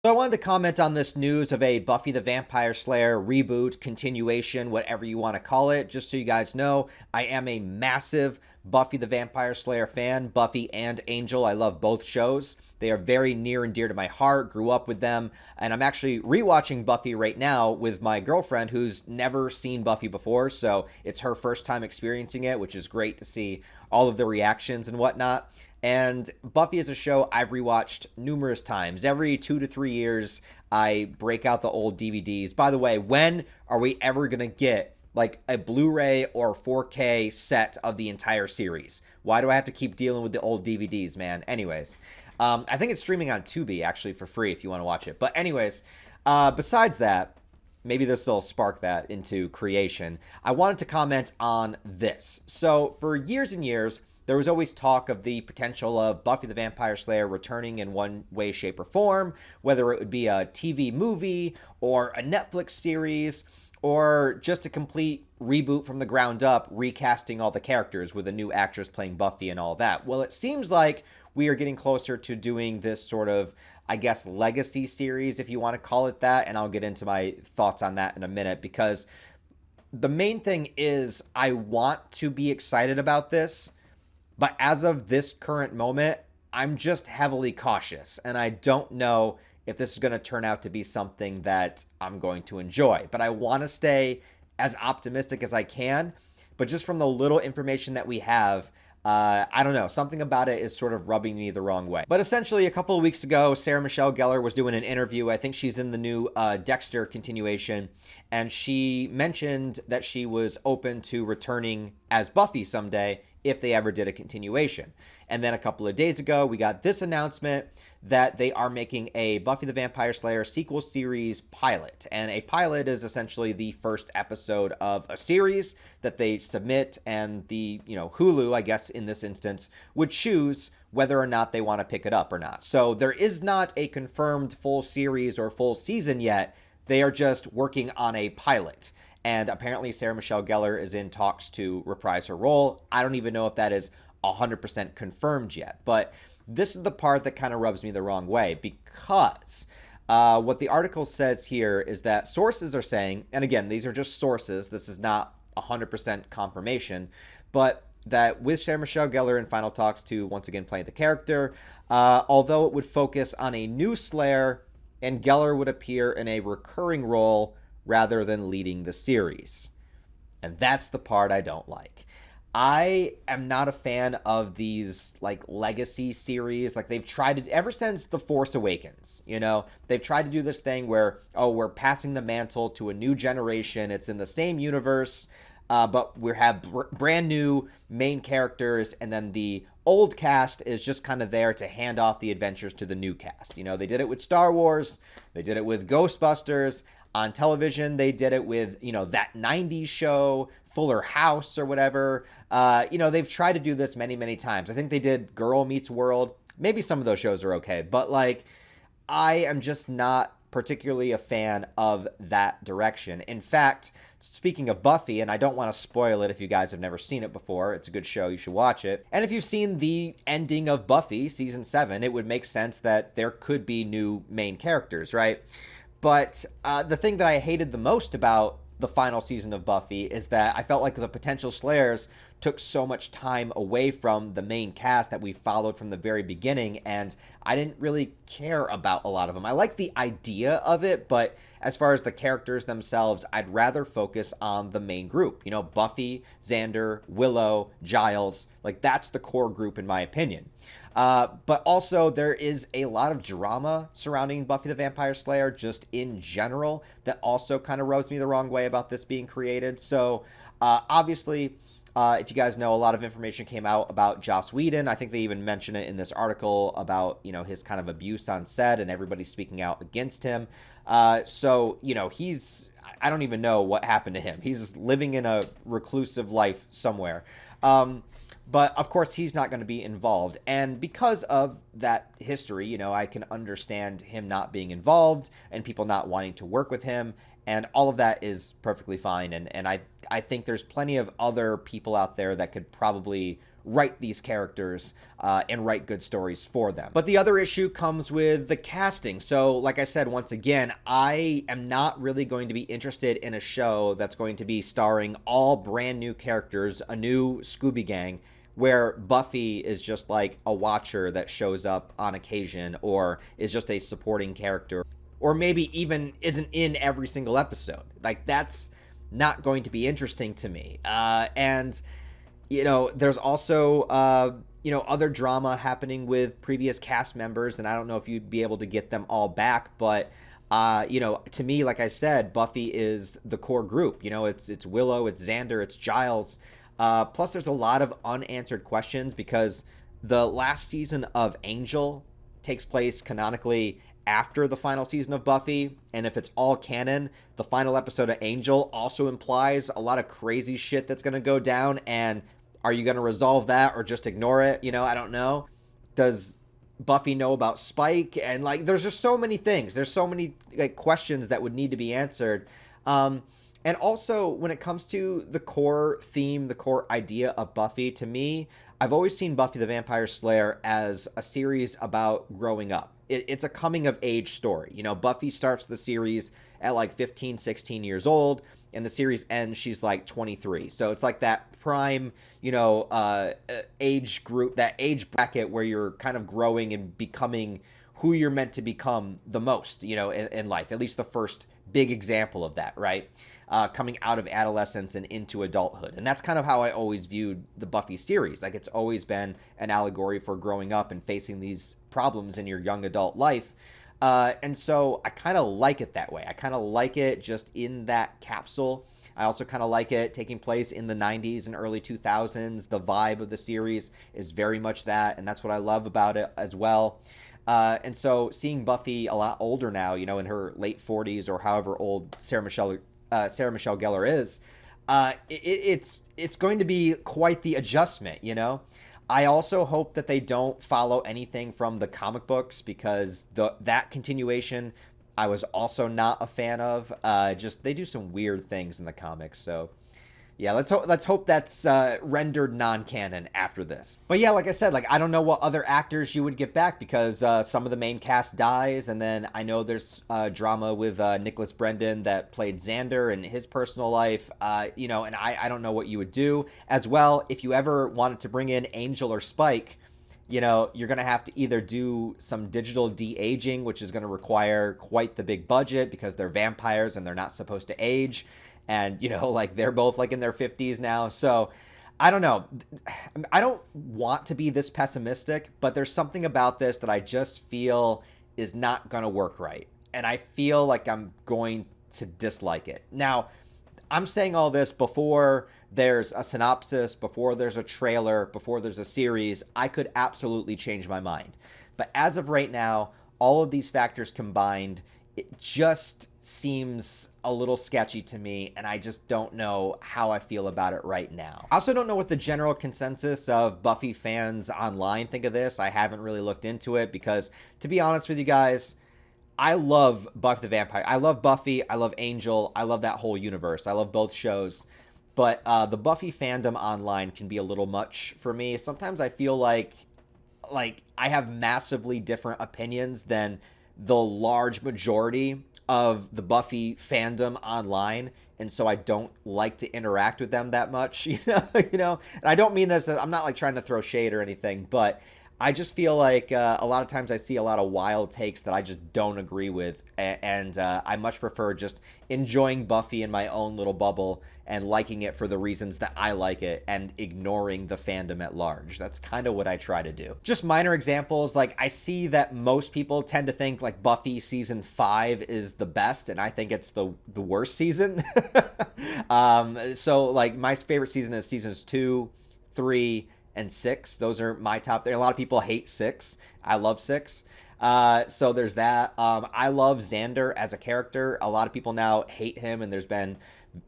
So I wanted to comment on this news of a Buffy the Vampire Slayer reboot, continuation, whatever you want to call it. Just so you guys know, I am a massive Buffy the Vampire Slayer fan, Buffy and Angel. I love both shows. They are very near and dear to my heart, grew up with them, and I'm actually rewatching Buffy right now with my girlfriend who's never seen Buffy before, so it's her first time experiencing it, which is great to see all of the reactions and whatnot. And Buffy is a show I've rewatched numerous times. Every 2 to 3 years, I break out the old DVDs. By the way, when are we ever going to get like a Blu-ray or 4K set of the entire series? Why do I have to keep dealing with the old DVDs, man? Anyways, I think it's streaming on Tubi actually for free if you want to watch it. But anyways, besides that, maybe this will spark that into creation. I wanted to comment on this. So for years and years, there was always talk of the potential of Buffy the Vampire Slayer returning in one way, shape, or form, whether it would be a TV movie or a Netflix series or just a complete reboot from the ground up, recasting all the characters with a new actress playing Buffy and all that. Well, it seems like we are getting closer to doing this sort of, I guess, legacy series, if you want to call it that, and I'll get into my thoughts on that in a minute, because the main thing is I want to be excited about this, but as of this current moment, I'm just heavily cautious, and I don't know if this is going to turn out to be something that I'm going to enjoy. But I want to stay as optimistic as I can. But just from the little information that we have, I don't know. Something about it is sort of rubbing me the wrong way. But essentially, a couple of weeks ago, Sarah Michelle Gellar was doing an interview. I think she's in the new Dexter continuation. And she mentioned that she was open to returning as Buffy someday if they ever did a continuation. And then a couple of days ago, we got this announcement that they are making a Buffy the Vampire Slayer sequel series pilot. And a pilot is essentially the first episode of a series that they submit, and the, Hulu, I guess in this instance, would choose whether or not they want to pick it up or not. So there is not a confirmed full series or full season yet. They are just working on a pilot. And apparently Sarah Michelle Gellar is in talks to reprise her role. I don't even know if that is 100% confirmed yet. But this is the part that kind of rubs me the wrong way, because what the article says here is that sources are saying, and again, these are just sources, this is not 100% confirmation, but that with Sarah Michelle Gellar in final talks to once again play the character, although it would focus on a new Slayer, and Gellar would appear in a recurring role rather than leading the series. And that's the part I don't like. I am not a fan of these like legacy series. Like they've tried to, ever since The Force Awakens, they've tried to do this thing where, we're passing the mantle to a new generation. It's in the same universe, but we have brand new main characters, and then the old cast is just kind of there to hand off the adventures to the new cast. They did it with Star Wars. They did it with Ghostbusters. On television, they did it with, that 90s show, Fuller House or whatever. They've tried to do this many, many times. I think they did Girl Meets World. Maybe some of those shows are okay. But, I am just not particularly a fan of that direction. In fact, speaking of Buffy, and I don't want to spoil it if you guys have never seen it before. It's a good show. You should watch it. And if you've seen the ending of Buffy, season 7, it would make sense that there could be new main characters, right? But the thing that I hated the most about the final season of Buffy is that I felt like the potential Slayers took so much time away from the main cast that we followed from the very beginning, and I didn't really care about a lot of them. I like the idea of it, but as far as the characters themselves, I'd rather focus on the main group. Buffy, Xander, Willow, Giles, that's the core group in my opinion. But also there is a lot of drama surrounding Buffy the Vampire Slayer just in general that also kind of rubs me the wrong way about this being created. So obviously, if you guys know, a lot of information came out about Joss Whedon. I think they even mention it in this article about, his kind of abuse on set and everybody speaking out against him. So, I don't even know what happened to him. He's living in a reclusive life somewhere. But of course, he's not going to be involved. And because of that history, I can understand him not being involved and people not wanting to work with him. And all of that is perfectly fine. And I think there's plenty of other people out there that could probably write these characters and write good stories for them. But the other issue comes with the casting. So like I said, once again, I am not really going to be interested in a show that's going to be starring all brand new characters, a new Scooby Gang, where Buffy is just like a watcher that shows up on occasion or is just a supporting character, or maybe even isn't in every single episode. Like, that's not going to be interesting to me. And, you know, there's also, other drama happening with previous cast members, and I don't know if you'd be able to get them all back, but, to me, like I said, Buffy is the core group. You know, it's Willow, it's Xander, it's Giles. Plus, there's a lot of unanswered questions because the last season of Angel takes place canonically after the final season of Buffy, and if it's all canon, the final episode of Angel also implies a lot of crazy shit that's going to go down, and are you going to resolve that or just ignore it? You know, I don't know. Does Buffy know about Spike? And, like, there's just so many things. There's so many, like, questions that would need to be answered. And also, when it comes to the core theme, the core idea of Buffy, to me, I've always seen Buffy the Vampire Slayer as a series about growing up. It's a coming-of-age story. You know, Buffy starts the series at like 15, 16 years old, and the series ends, she's like 23. So it's like that prime, age group, that age bracket where you're kind of growing and becoming who you're meant to become the most, in life. At least the first big example of that, right? Coming out of adolescence and into adulthood. And that's kind of how I always viewed the Buffy series. Like, it's always been an allegory for growing up and facing these problems in your young adult life. And so I kind of like it that way. I kind of like it just in that capsule. I also kind of like it taking place in the 90s and early 2000s. The vibe of the series is very much that, and that's what I love about it as well. And so seeing Buffy a lot older now, in her late 40s or however old Sarah Michelle Gellar is, it's going to be quite the adjustment, I also hope that they don't follow anything from the comic books, because that continuation I was also not a fan of. Just they do some weird things in the comics, so yeah, let's hope that's rendered non-canon after this. But yeah, like I said, I don't know what other actors you would get back, because some of the main cast dies, and then I know there's drama with Nicholas Brendan that played Xander and his personal life, and I don't know what you would do. As well, if you ever wanted to bring in Angel or Spike, you're going to have to either do some digital de-aging, which is going to require quite the big budget because they're vampires and they're not supposed to age. And, they're both in their 50s now. So I don't know. I don't want to be this pessimistic, but there's something about this that I just feel is not going to work right. And I feel like I'm going to dislike it. Now, I'm saying all this before there's a synopsis, before there's a trailer, before there's a series. I could absolutely change my mind. But as of right now, all of these factors combined, it just seems a little sketchy to me, and I just don't know how I feel about it right now. I also don't know what the general consensus of Buffy fans online think of this. I haven't really looked into it because, to be honest with you guys, I love Buffy the Vampire. I love Buffy. I love Angel. I love that whole universe. I love both shows. But the Buffy fandom online can be a little much for me. Sometimes I feel like I have massively different opinions than the large majority of the Buffy fandom online, and so I don't like to interact with them that much, And I don't mean this, I'm not trying to throw shade or anything, but I just feel like a lot of times I see a lot of wild takes that I just don't agree with, and I much prefer just enjoying Buffy in my own little bubble and liking it for the reasons that I like it and ignoring the fandom at large. That's kind of what I try to do. Just minor examples, I see that most people tend to think Buffy season 5 is the best, and I think it's the worst season. So my favorite season is seasons 2, 3, and 6. Those are my top. A lot of people hate 6. I love 6. So there's that. I love Xander as a character. A lot of people now hate him, and there's been,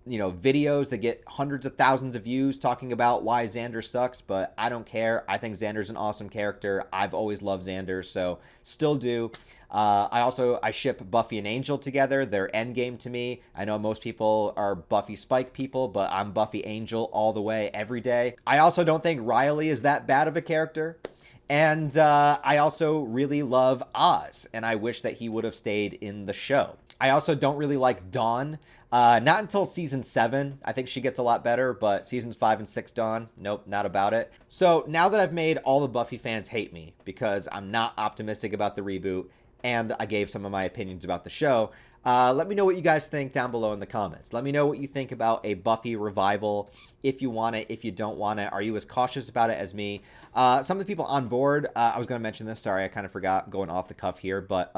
videos that get hundreds of thousands of views talking about why Xander sucks, but I don't care. I think Xander's an awesome character. I've always loved Xander, so still do. I ship Buffy and Angel together. They're endgame to me. I know most people are Buffy Spike people, but I'm Buffy Angel all the way, every day. I also don't think Riley is that bad of a character. And I also really love Oz, and I wish that he would have stayed in the show. I also don't really like Dawn. Not until season 7. I think she gets a lot better, but seasons 5 and 6 Dawn, nope, not about it. So now that I've made all the Buffy fans hate me because I'm not optimistic about the reboot, and I gave some of my opinions about the show, let me know what you guys think down below in the comments. Let me know what you think about a Buffy revival, if you want it, if you don't want it. Are you as cautious about it as me? Some of the people on board, I was going to mention this, sorry, I kind of forgot, going off the cuff here, but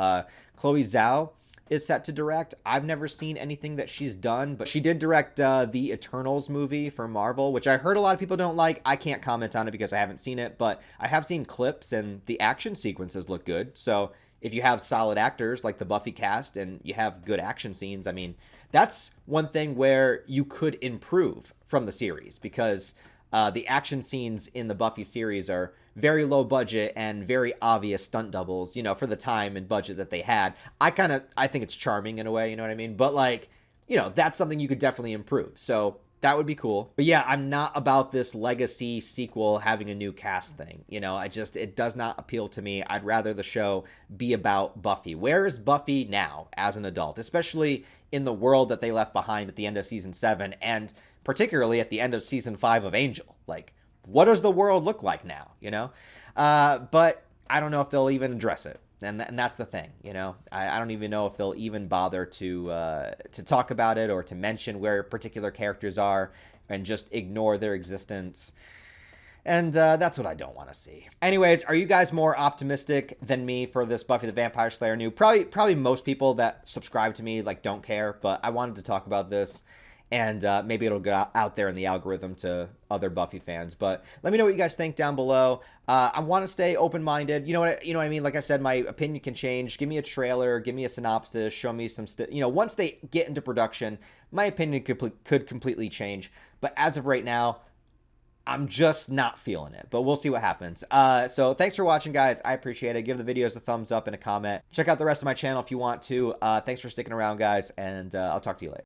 Chloe Zhao is set to direct. I've never seen anything that she's done, but she did direct the Eternals movie for Marvel, which I heard a lot of people don't like. I can't comment on it because I haven't seen it, but I have seen clips, and the action sequences look good. So if you have solid actors like the Buffy cast and you have good action scenes, I mean, that's one thing where you could improve from the series, because the action scenes in the Buffy series are very low budget and very obvious stunt doubles, for the time and budget that they had. I think it's charming in a way, you know what I mean? But that's something you could definitely improve. So that would be cool. But yeah, I'm not about this legacy sequel having a new cast thing. It does not appeal to me. I'd rather the show be about Buffy. Where is Buffy now as an adult, especially in the world that they left behind at the end of season 7, and particularly at the end of season 5 of Angel? What does the world look like now, But I don't know if they'll even address it. And that's the thing, I don't even know if they'll even bother to talk about it or to mention where particular characters are, and just ignore their existence. And that's what I don't want to see. Anyways, are you guys more optimistic than me for this Buffy the Vampire Slayer new? Probably most people that subscribe to me don't care, but I wanted to talk about this. And maybe it'll go out there in the algorithm to other Buffy fans. But let me know what you guys think down below. I want to stay open-minded. You know what I mean? Like I said, my opinion can change. Give me a trailer. Give me a synopsis. Show me some... once they get into production, my opinion could completely change. But as of right now, I'm just not feeling it. But we'll see what happens. So thanks for watching, guys. I appreciate it. Give the videos a thumbs up and a comment. Check out the rest of my channel if you want to. Thanks for sticking around, guys. And I'll talk to you later.